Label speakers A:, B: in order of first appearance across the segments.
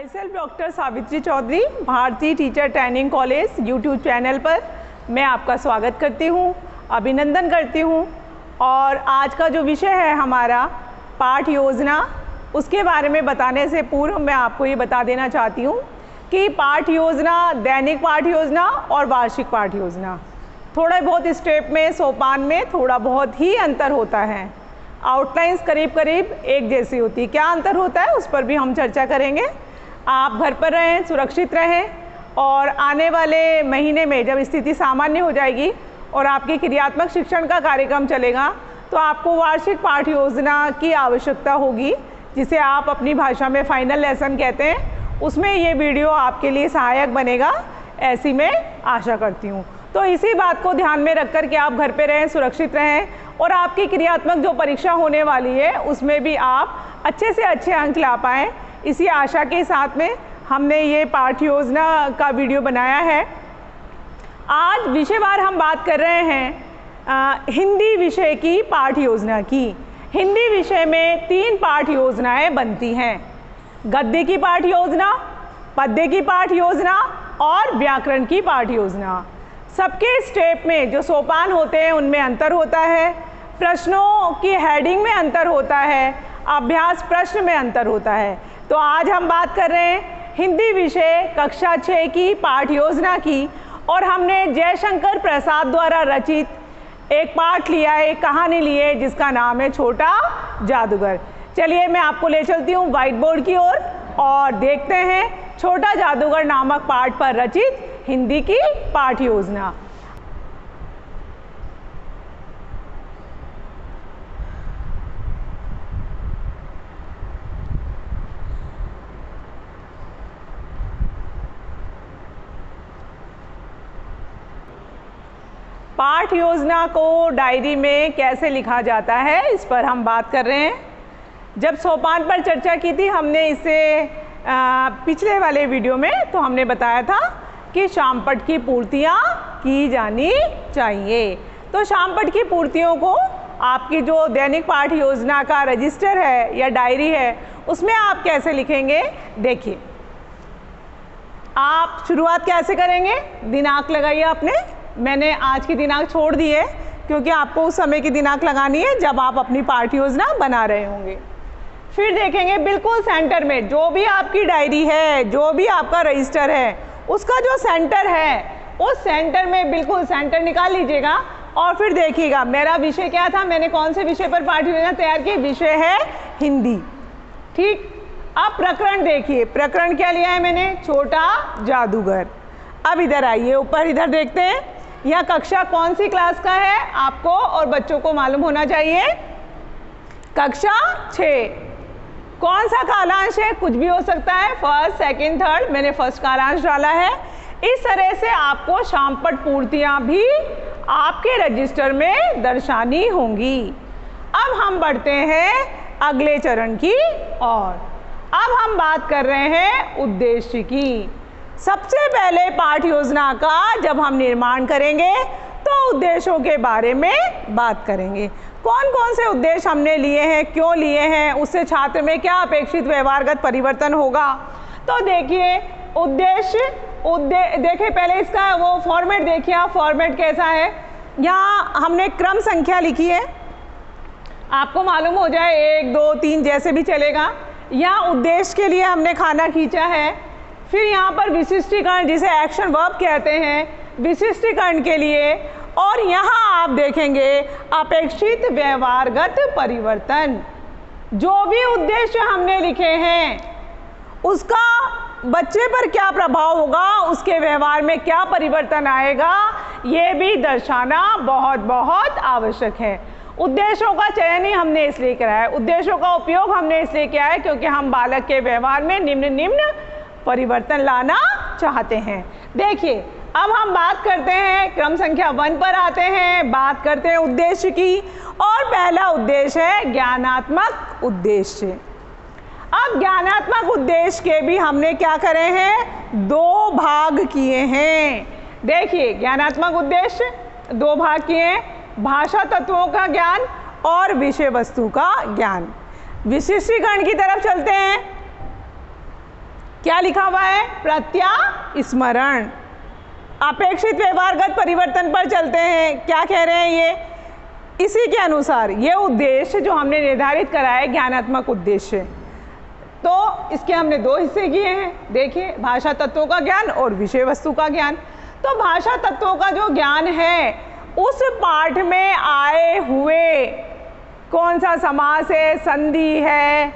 A: Self doctor Savitri Chaudhary, भारतीय teacher training college YouTube channel पर मैं आपका स्वागत करती हूँ, अभिनंदन करती हूँ। और आज का जो विषय है हमारा पाठ योजना, उसके बारे में बताने से पूर्व मैं आपको ये बता देना चाहती हूँ कि पाठ योजना, दैनिक पाठ योजना और वार्षिक पाठ योजना थोड़ा बहुत स्टेप में, सोपान में थोड़ा बहुत ही अंतर होता है। आउटलाइंस करीब करीब एक जैसी होती है। क्या अंतर होता है उस पर भी हम चर्चा करेंगे। आप घर पर रहें, सुरक्षित रहें और आने वाले महीने में जब स्थिति सामान्य हो जाएगी और आपके क्रियात्मक शिक्षण का कार्यक्रम चलेगा तो आपको वार्षिक पाठ योजना की आवश्यकता होगी, जिसे आप अपनी भाषा में फाइनल लेसन कहते हैं। उसमें ये वीडियो आपके लिए सहायक बनेगा, ऐसी मैं आशा करती हूँ। तो इसी बात को ध्यान में रख कर के आप घर पे रहें, सुरक्षित रहें और आपकी क्रियात्मक जो परीक्षा होने वाली है उसमें भी आप अच्छे से अच्छे अंक ला पाएँ, इसी आशा के साथ में हमने ये पाठ योजना का वीडियो बनाया है। आज विषयवार हम बात कर रहे हैं हिंदी विषय की पाठ योजना की। हिंदी विषय में 3 पाठ योजनाएं बनती हैं: गद्य की पाठ योजना, पद्य की पाठ योजना और व्याकरण की पाठ योजना। सबके स्टेप में जो सोपान होते हैं उनमें अंतर होता है, प्रश्नों की हेडिंग में अंतर होता है, अभ्यास प्रश्न में अंतर होता है। तो आज हम बात कर रहे हैं हिंदी विषय कक्षा 6 की पाठ योजना की और हमने जयशंकर प्रसाद द्वारा रचित एक पाठ लिया है, एक कहानी ली है जिसका नाम है छोटा जादूगर। चलिए मैं आपको ले चलती हूँ व्हाइट बोर्ड की ओर और देखते हैं छोटा जादूगर नामक पाठ पर रचित हिंदी की पाठ योजना। पाठ योजना को डायरी में कैसे लिखा जाता है, इस पर हम बात कर रहे हैं। जब सोपान पर चर्चा की थी हमने इसे पिछले वाले वीडियो में, तो हमने बताया था कि शामपट की पूर्तियाँ की जानी चाहिए। तो शामपट की पूर्तियों को आपकी जो दैनिक पाठ योजना का रजिस्टर है या डायरी है उसमें आप कैसे लिखेंगे, देखिए। आप शुरुआत कैसे करेंगे, दिनांक लगाइए आपने। मैंने आज की दिनांक छोड़ दी है क्योंकि आपको उस समय की दिनांक लगानी है जब आप अपनी पाठ योजना बना रहे होंगे। फिर देखेंगे बिल्कुल सेंटर में जो भी आपकी डायरी है, जो भी आपका रजिस्टर है, उसका जो सेंटर है उस सेंटर में बिल्कुल सेंटर निकाल लीजिएगा और फिर देखिएगा मेरा विषय क्या था, मैंने कौन से विषय पर पाठ योजना तैयार की। विषय है हिंदी, ठीक। अब प्रकरण देखिए, प्रकरण क्या लिया है मैंने, छोटा जादूगर। अब इधर आइए ऊपर, इधर देखते हैं यह कक्षा कौन सी क्लास का है, आपको और बच्चों को मालूम होना चाहिए। कक्षा 6। कौन सा कालांश है, कुछ भी हो सकता है, फर्स्ट, सेकंड, थर्ड। मैंने फर्स्ट कालांश डाला है। इस तरह से आपको शामपट पूर्तियां भी आपके रजिस्टर में दर्शानी होंगी। अब हम बढ़ते हैं अगले चरण की ओर। अब हम बात कर रहे हैं उद्देश्य की। सबसे पहले पाठ योजना का जब हम निर्माण करेंगे तो उद्देश्यों के बारे में बात करेंगे। कौन कौन से उद्देश्य हमने लिए हैं, क्यों लिए हैं, उससे छात्र में क्या अपेक्षित व्यवहारगत परिवर्तन होगा। तो देखिए उद्देश्य, देखिए पहले इसका वो फॉर्मेट देखिए आप, फॉर्मेट कैसा है। यहाँ हमने क्रम संख्या लिखी है, आपको मालूम हो जाए 1, 2, 3 जैसे भी चलेगा। यहाँ उद्देश्य के लिए हमने खाना खींचा है। फिर यहाँ पर विशिष्टीकरण, जिसे एक्शन वर्ब कहते हैं, विशिष्टीकरण के लिए। और यहाँ आप देखेंगे अपेक्षित व्यवहारगत परिवर्तन। जो भी उद्देश्य हमने लिखे हैं उसका बच्चे पर क्या प्रभाव होगा, उसके व्यवहार में क्या परिवर्तन आएगा, ये भी दर्शाना बहुत बहुत आवश्यक है। उद्देश्यों का चयन ही हमने इसलिए किया है, उद्देश्यों का उपयोग हमने इसलिए किया है क्योंकि हम बालक के व्यवहार में निम्न परिवर्तन लाना चाहते हैं। देखिए अब हम बात करते हैं क्रम संख्या 1 पर आते हैं, बात करते हैं उद्देश्य की। और पहला उद्देश्य है ज्ञानात्मक उद्देश्य। अब ज्ञानात्मक उद्देश्य के भी हमने क्या करे हैं, 2 भाग किए हैं। देखिए ज्ञानात्मक उद्देश्य 2 भाग किए हैं, भाषा तत्वों का ज्ञान और विषय वस्तु का ज्ञान। विशिष्टीकरण की तरफ चलते हैं। क्या लिखा हुआ है? प्रत्यास्मरण। अपेक्षित व्यवहारगत परिवर्तन पर चलते हैं। क्या कह रहे हैं ये? इसी के अनुसार ये उद्देश्य जो हमने निर्धारित करा है ज्ञानात्मक उद्देश्य, तो इसके हमने दो हिस्से किए हैं। देखिए, भाषा तत्वों का ज्ञान और विषय वस्तु का ज्ञान। तो भाषा तत्वों का जो ज्ञान है उस पाठ में आए हुए कौन सा समास है, संधि है,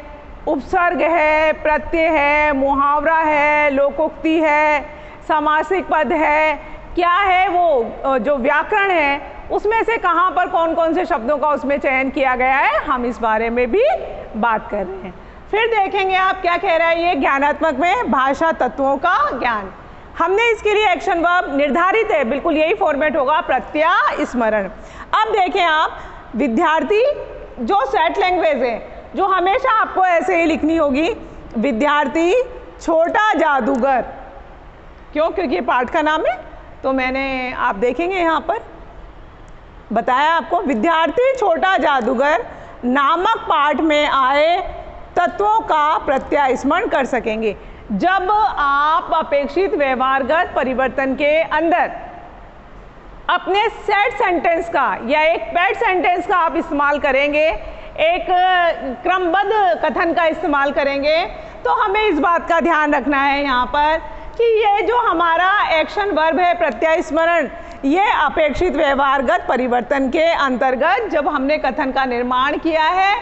A: उपसर्ग है, प्रत्यय है, मुहावरा है, लोकोक्ति है, समासिक पद है, क्या है वो जो व्याकरण है उसमें से कहाँ पर कौन कौन से शब्दों का उसमें चयन किया गया है, हम इस बारे में भी बात कर रहे हैं। फिर देखेंगे आप क्या कह रहा है ये ज्ञानात्मक में भाषा तत्वों का ज्ञान। हमने इसके लिए एक्शन वर्ब निर्धारित है, बिल्कुल यही फॉर्मेट होगा, प्रत्यास्मरण। अब देखें आप, विद्यार्थी जो सेट लैंग्वेज है जो हमेशा आपको ऐसे ही लिखनी होगी, विद्यार्थी छोटा जादूगर। क्यों? क्योंकि ये पाठ का नाम है, तो मैंने आप देखेंगे यहाँ पर बताया आपको, विद्यार्थी छोटा जादूगर नामक पाठ में आए तत्वों का प्रत्यास्मरण कर सकेंगे। जब आप अपेक्षित व्यवहारगत परिवर्तन के अंदर अपने सेट सेंटेंस का या एक पैड सेंटेंस का आप इस्तेमाल करेंगे, एक क्रमबद्ध कथन का इस्तेमाल करेंगे, तो हमें इस बात का ध्यान रखना है यहाँ पर कि ये जो हमारा एक्शन वर्ब है प्रत्यास्मरण, ये अपेक्षित व्यवहारगत परिवर्तन के अंतर्गत जब हमने कथन का निर्माण किया है,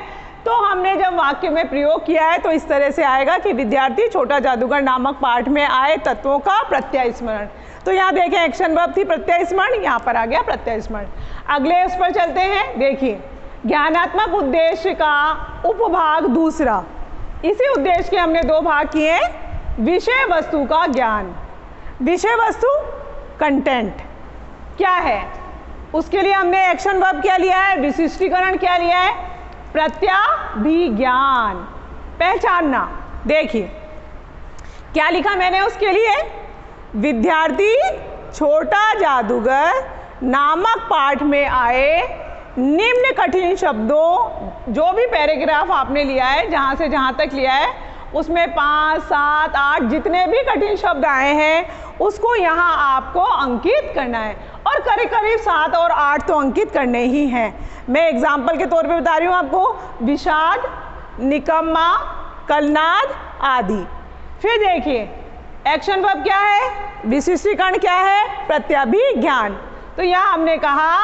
A: तो हमने जब वाक्य में प्रयोग किया है तो इस तरह से आएगा कि विद्यार्थी छोटा जादूगर नामक पाठ में आए तत्वों का प्रत्यास्मरण। तो यहाँ देखें एक्शन वर्ब थी प्रत्यास्मरण, यहाँ पर आ गया प्रत्यास्मरण। अगले उस पर चलते हैं। देखिए, ज्ञानात्मक उद्देश्य का उपभाग दूसरा, इसी उद्देश्य के हमने दो भाग किए हैं। विषय वस्तु का ज्ञान। विषय वस्तु कंटेंट क्या है, उसके लिए हमने एक्शन वर्ब क्या लिया है, विशिष्टीकरण क्या लिया है, प्रत्याभिज्ञान, पहचानना। देखिए क्या लिखा मैंने उसके लिए, विद्यार्थी छोटा जादूगर नामक पाठ में आए निम्न कठिन शब्दों, जो भी पैराग्राफ आपने लिया है जहाँ से जहाँ तक लिया है उसमें 5, 7, 8 जितने भी कठिन शब्द आए हैं उसको यहाँ आपको अंकित करना है, और करीब करीब 7 और 8 तो अंकित करने ही हैं। मैं एग्जाम्पल के तौर पे बता रही हूँ आपको, विषाद, निकम्मा, कलनाद आदि। फिर देखिए एक्शन वर्ब क्या है, विशिष्टीकरण क्या है, प्रत्याभिज्ञान। तो यहाँ हमने कहा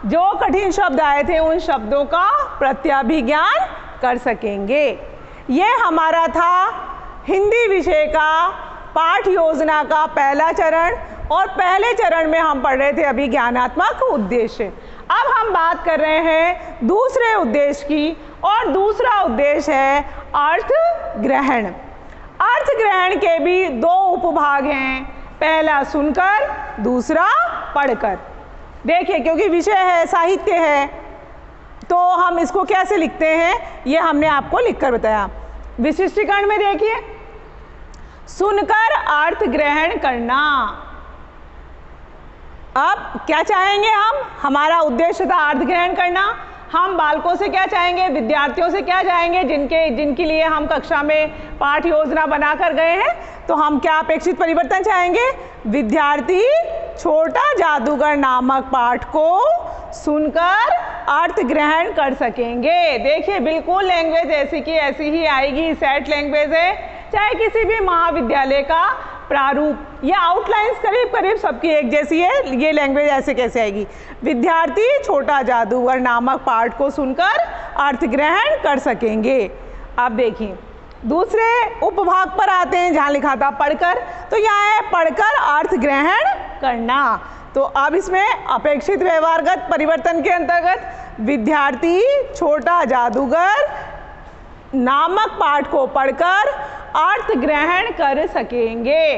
A: जो कठिन शब्द आए थे उन शब्दों का प्रत्याभिज्ञान कर सकेंगे। ये हमारा था हिंदी विषय का पाठ योजना का पहला चरण, और पहले चरण में हम पढ़ रहे थे अभी ज्ञानात्मक उद्देश्य। अब हम बात कर रहे हैं दूसरे उद्देश्य की, और दूसरा उद्देश्य है अर्थ ग्रहण। अर्थ ग्रहण के भी दो उपभाग हैं, पहला सुनकर, दूसरा पढ़कर। देखिए क्योंकि विषय है, साहित्य है, तो हम इसको कैसे लिखते हैं ये हमने आपको लिखकर बताया। विशिष्टीकरण में देखिए, सुनकर अर्थ ग्रहण करना। अब क्या चाहेंगे हम, हमारा उद्देश्य था अर्थ ग्रहण करना। हम बालकों से क्या चाहेंगे, विद्यार्थियों से क्या चाहेंगे, जिनके लिए हम कक्षा में पाठ योजना बना कर गए हैं, तो हम क्या अपेक्षित परिवर्तन चाहेंगे, विद्यार्थी छोटा जादूगर नामक पाठ को सुनकर अर्थ ग्रहण कर सकेंगे। देखिए बिल्कुल लैंग्वेज ऐसी की ऐसी ही आएगी, सेट लैंग्वेज है, चाहे किसी भी महाविद्यालय का प्रारूप या आउटलाइंस करीब करीब सबकी एक जैसी है, ये लैंग्वेज ऐसे कैसे आएगी, विद्यार्थी छोटा जादूगर नामक पाठ को सुनकर अर्थ ग्रहण कर सकेंगे। अब देखिए दूसरे उपभाग पर आते हैं जहाँ लिखा था पढ़कर, तो यहाँ है पढ़कर अर्थ ग्रहण करना। तो अब इसमें अपेक्षित व्यवहारगत परिवर्तन के अंतर्गत विद्यार्थी छोटा जादूगर नामक पाठ को पढ़कर अर्थ ग्रहण कर सकेंगे।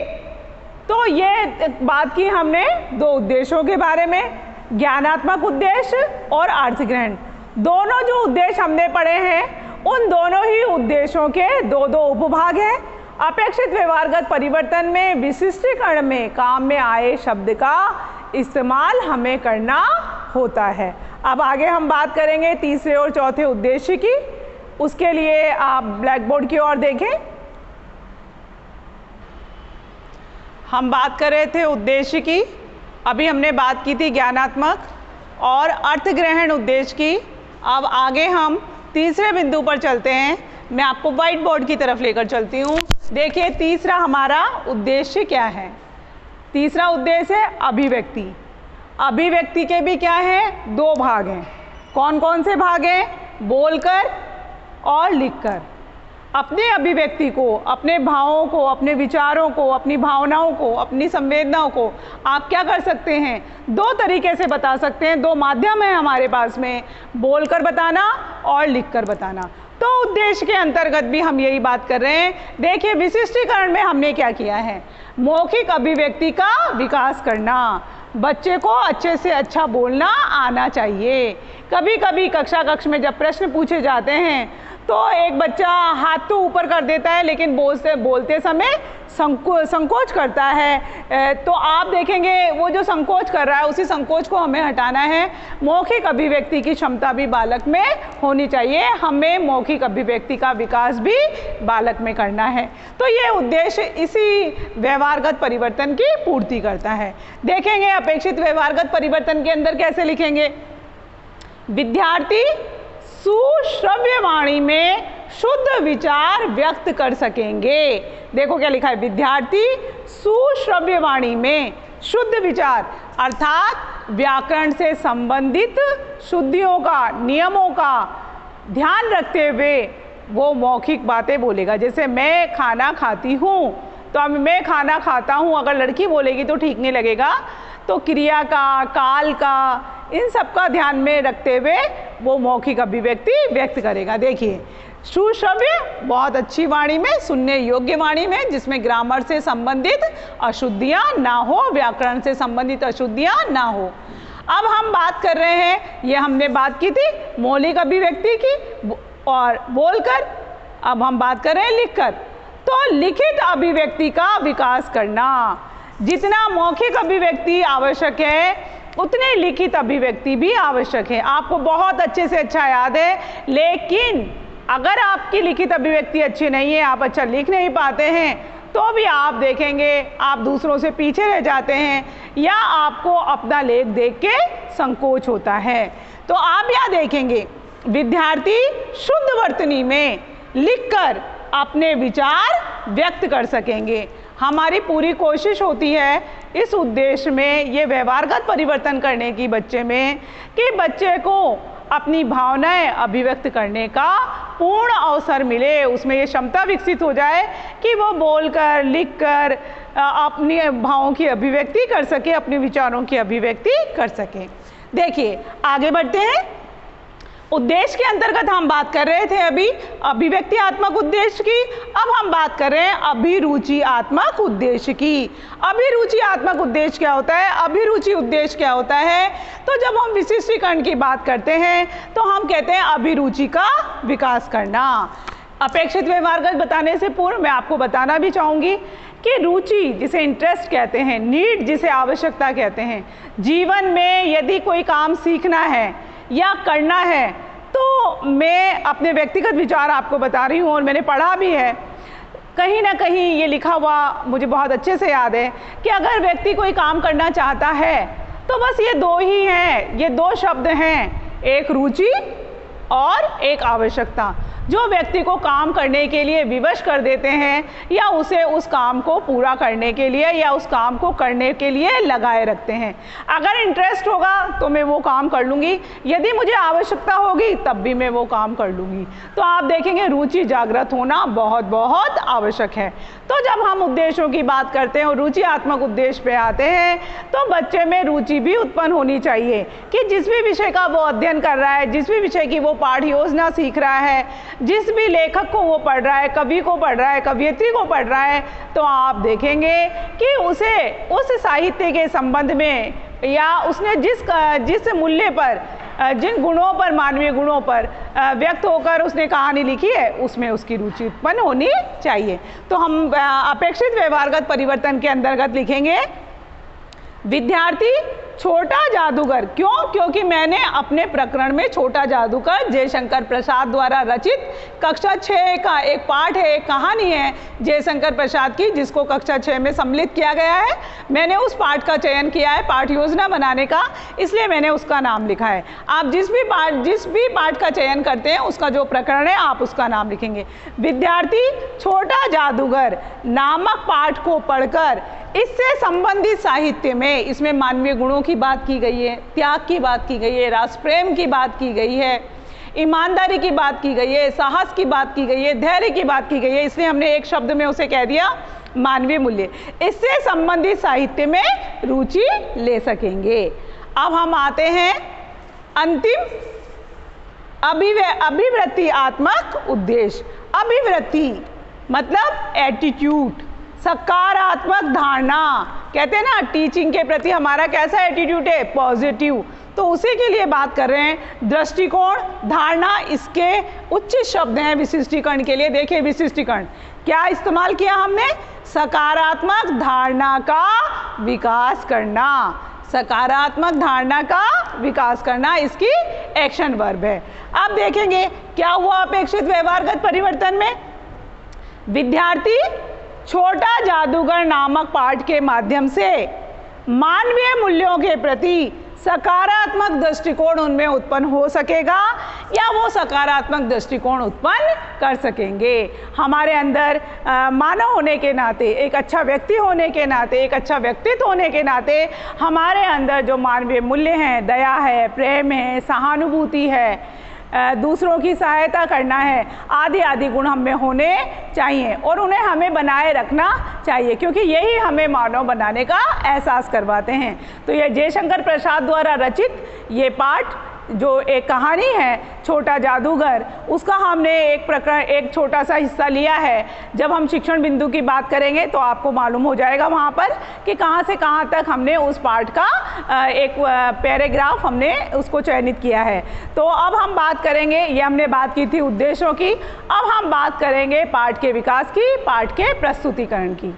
A: तो ये बात की हमने दो उद्देश्यों के बारे में, ज्ञानात्मक उद्देश्य और अर्थ ग्रहण। दोनों जो उद्देश्य हमने पढ़े हैं उन दोनों ही उद्देश्यों के दो दो उपभाग हैं। अपेक्षित व्यवहारगत परिवर्तन में विशिष्टीकरण में काम में आए शब्द का इस्तेमाल हमें करना होता है। अब आगे हम बात करेंगे तीसरे और चौथे उद्देश्य की। उसके लिए आप ब्लैक बोर्ड की ओर देखें। हम बात कर रहे थे उद्देश्य की, अभी हमने बात की थी ज्ञानात्मक और अर्थग्रहण उद्देश्य की। अब आगे हम तीसरे बिंदु पर चलते हैं। मैं आपको व्हाइट बोर्ड की तरफ लेकर चलती हूँ। देखिए तीसरा हमारा उद्देश्य क्या है। तीसरा उद्देश्य है अभिव्यक्ति। अभिव्यक्ति के भी क्या है, दो भाग हैं। कौन कौन से भाग हैं? बोलकर और लिखकर। अपने अभिव्यक्ति को, अपने भावों को, अपने विचारों को, अपनी भावनाओं को, अपनी संवेदनाओं को आप क्या कर सकते हैं, दो तरीके से बता सकते हैं। दो माध्यम है हमारे पास में, बोलकर बताना और लिखकर बताना। तो उद्देश्य के अंतर्गत भी हम यही बात कर रहे हैं। देखिए विशिष्टीकरण में हमने क्या किया है, मौखिक अभिव्यक्ति का विकास करना। बच्चे को अच्छे से अच्छा बोलना आना चाहिए। कभी कभी कक्ष में जब प्रश्न पूछे जाते हैं तो एक बच्चा हाथ तो ऊपर कर देता है लेकिन बोलते समय संकोच करता है। तो आप देखेंगे वो जो संकोच कर रहा है उसी संकोच को हमें हटाना है। मौखिक अभिव्यक्ति की क्षमता भी बालक में होनी चाहिए। हमें मौखिक अभिव्यक्ति का विकास भी बालक में करना है। तो ये उद्देश्य इसी व्यवहारगत परिवर्तन की पूर्ति करता है। देखेंगे अपेक्षित व्यवहारगत परिवर्तन के अंदर कैसे लिखेंगे। विद्यार्थी सुश्रव्य वाणी में शुद्ध विचार व्यक्त कर सकेंगे। देखो क्या लिखा है, विद्यार्थी सुश्रव्य वाणी में शुद्ध विचार अर्थात व्याकरण से संबंधित शुद्धियों का, नियमों का ध्यान रखते हुए वो मौखिक बातें बोलेगा। जैसे मैं खाना खाती हूँ, तो अब मैं खाना खाता हूँ अगर लड़की बोलेगी तो ठीक नहीं लगेगा। तो क्रिया का, काल का, इन सब का ध्यान में रखते हुए वो मौखिक अभिव्यक्ति व्यक्त करेगा। देखिए सुश्रव्य बहुत अच्छी वाणी में, सुनने योग्य वाणी में, जिसमें ग्रामर से संबंधित अशुद्धियाँ ना हो, व्याकरण से संबंधित अशुद्धियाँ ना हो। अब हम बात कर रहे हैं, ये हमने बात की थी मौलिक अभिव्यक्ति की और बोलकर। अब हम बात कर रहे हैं लिखकर। तो लिखित अभिव्यक्ति का विकास करना। जितना मौखिक अभिव्यक्ति आवश्यक है उतने लिखित अभिव्यक्ति भी आवश्यक है। आपको बहुत अच्छे से अच्छा याद है, लेकिन अगर आपकी लिखित अभिव्यक्ति अच्छी नहीं है, आप अच्छा लिख नहीं पाते हैं, तो भी आप देखेंगे आप दूसरों से पीछे रह जाते हैं या आपको अपना लेख देख के संकोच होता है। तो आप यहाँ देखेंगे विद्यार्थी शुद्ध वर्तनी में लिखकर अपने विचार व्यक्त कर सकेंगे। हमारी पूरी कोशिश होती है इस उद्देश्य में, ये व्यवहारगत परिवर्तन करने की बच्चे में, कि बच्चे को अपनी भावनाएं अभिव्यक्त करने का पूर्ण अवसर मिले, उसमें ये क्षमता विकसित हो जाए कि वो बोलकर, लिखकर अपनी भावों की अभिव्यक्ति कर सके, अपने विचारों की अभिव्यक्ति कर सके। देखिए आगे बढ़ते हैं। उद्देश्य के अंतर्गत हम बात कर रहे थे अभी अभिव्यक्तियात्मक उद्देश्य की। अब हम बात कर रहे हैं अभिरुचियात्मक उद्देश्य की। अभिरुचियात्मक उद्देश्य क्या होता है, अभिरुचि उद्देश्य क्या होता है? तो जब हम विशिष्टीकरण की बात करते हैं तो हम कहते हैं अभिरुचि का विकास करना। अपेक्षित व्यवहारगत बताने से पूर्व मैं आपको बताना भी चाहूँगी कि रुचि जिसे इंटरेस्ट कहते हैं, नीड जिसे आवश्यकता कहते हैं, जीवन में यदि कोई काम सीखना है या करना है, तो मैं अपने व्यक्तिगत विचार आपको बता रही हूँ और मैंने पढ़ा भी है, कहीं ना कहीं ये लिखा हुआ मुझे बहुत अच्छे से याद है कि अगर व्यक्ति कोई काम करना चाहता है तो बस ये दो ही हैं, ये दो शब्द हैं, एक रुचि और एक आवश्यकता, जो व्यक्ति को काम करने के लिए विवश कर देते हैं या उसे उस काम को पूरा करने के लिए या उस काम को करने के लिए लगाए रखते हैं। अगर इंटरेस्ट होगा तो मैं वो काम कर लूँगी, यदि मुझे आवश्यकता होगी तब भी मैं वो काम कर लूँगी। तो आप देखेंगे रुचि जागृत होना बहुत बहुत आवश्यक है। तो जब हम उद्देश्यों की बात करते हैं और रुचियात्मक उद्देश्य पे आते हैं तो बच्चे में रुचि भी उत्पन्न होनी चाहिए कि जिस भी विषय का वो अध्ययन कर रहा है, जिस भी विषय की वो पाठ्य योजना सीख रहा है, जिस भी लेखक को वो पढ़ रहा है, कवि को पढ़ रहा है, कवयित्री को पढ़ रहा है, तो आप देखेंगे कि उसे उस साहित्य के संबंध में या उसने जिस मूल्य पर, जिन गुणों पर, मानवीय गुणों पर व्यक्त होकर उसने कहानी लिखी है, उसमें उसकी रुचि उत्पन्न होनी चाहिए। तो हम अपेक्षित व्यवहारगत परिवर्तन के अंतर्गत लिखेंगे विद्यार्थी छोटा जादूगर। क्यों? क्योंकि मैंने अपने प्रकरण में छोटा जादूगर जयशंकर प्रसाद द्वारा रचित कक्षा 6 का एक पाठ है, एक कहानी है जयशंकर प्रसाद की, जिसको कक्षा 6 में सम्मिलित किया गया है। मैंने उस पाठ का चयन किया है पाठ योजना बनाने का, इसलिए मैंने उसका नाम लिखा है। आप जिस भी पाठ का चयन करते हैं उसका जो प्रकरण है आप उसका नाम लिखेंगे। विद्यार्थी छोटा जादूगर नामक पाठ को पढ़कर इससे संबंधित साहित्य में, इसमें मानवीय गुणों की बात की गई है, त्याग की बात की गई है, राष्ट्र प्रेम की बात की गई है, ईमानदारी की बात की गई है, साहस की बात की गई है, धैर्य की बात की गई है, इसलिए हमने एक शब्द में उसे कह दिया मानवीय मूल्य। इससे संबंधित साहित्य में रुचि ले सकेंगे। अब हम आते हैं अंतिम अभिवृत्तिआत्मक उद्देश्य। अभिवृत्ति मतलब एटीट्यूड, सकारात्मक धारणा। कहते हैं ना टीचिंग के प्रति हमारा कैसा एटीट्यूड है? पॉजिटिव। तो उसी के लिए बात कर रहे हैं। दृष्टिकोण, धारणा, इसके उच्च शब्द हैं विशिष्टीकरण के लिए। देखिए विशिष्टीकरण क्या इस्तेमाल किया हमने? सकारात्मक धारणा का विकास करना। सकारात्मक धारणा का विकास करना इसकी एक्शन वर्ब है। अब देखेंगे क्या हुआ अपेक्षित व्यवहारगत परिवर्तन में। विद्यार्थी छोटा जादूगर नामक पाठ के माध्यम से मानवीय मूल्यों के प्रति सकारात्मक दृष्टिकोण उनमें उत्पन्न हो सकेगा या वो सकारात्मक दृष्टिकोण उत्पन्न कर सकेंगे। हमारे अंदर मानव होने के नाते, एक अच्छा व्यक्ति होने के नाते, एक अच्छा व्यक्तित्व होने के नाते हमारे अंदर जो मानवीय मूल्य हैं, दया है, प्रेम है, सहानुभूति है, दूसरों की सहायता करना है, आदि आदि गुण हमें होने चाहिए और उन्हें हमें बनाए रखना चाहिए, क्योंकि यही हमें मानव बनाने का एहसास करवाते हैं। तो ये जयशंकर प्रसाद द्वारा रचित ये पाठ जो एक कहानी है छोटा जादूगर, उसका हमने एक प्रकरण, एक छोटा सा हिस्सा लिया है। जब हम शिक्षण बिंदु की बात करेंगे तो आपको मालूम हो जाएगा वहाँ पर कि कहाँ से कहाँ तक हमने उस पाठ का एक पैराग्राफ हमने उसको चयनित किया है। तो अब हम बात करेंगे, ये हमने बात की थी उद्देश्यों की, अब हम बात करेंगे पाठ के विकास की, पाठ के प्रस्तुतिकरण की।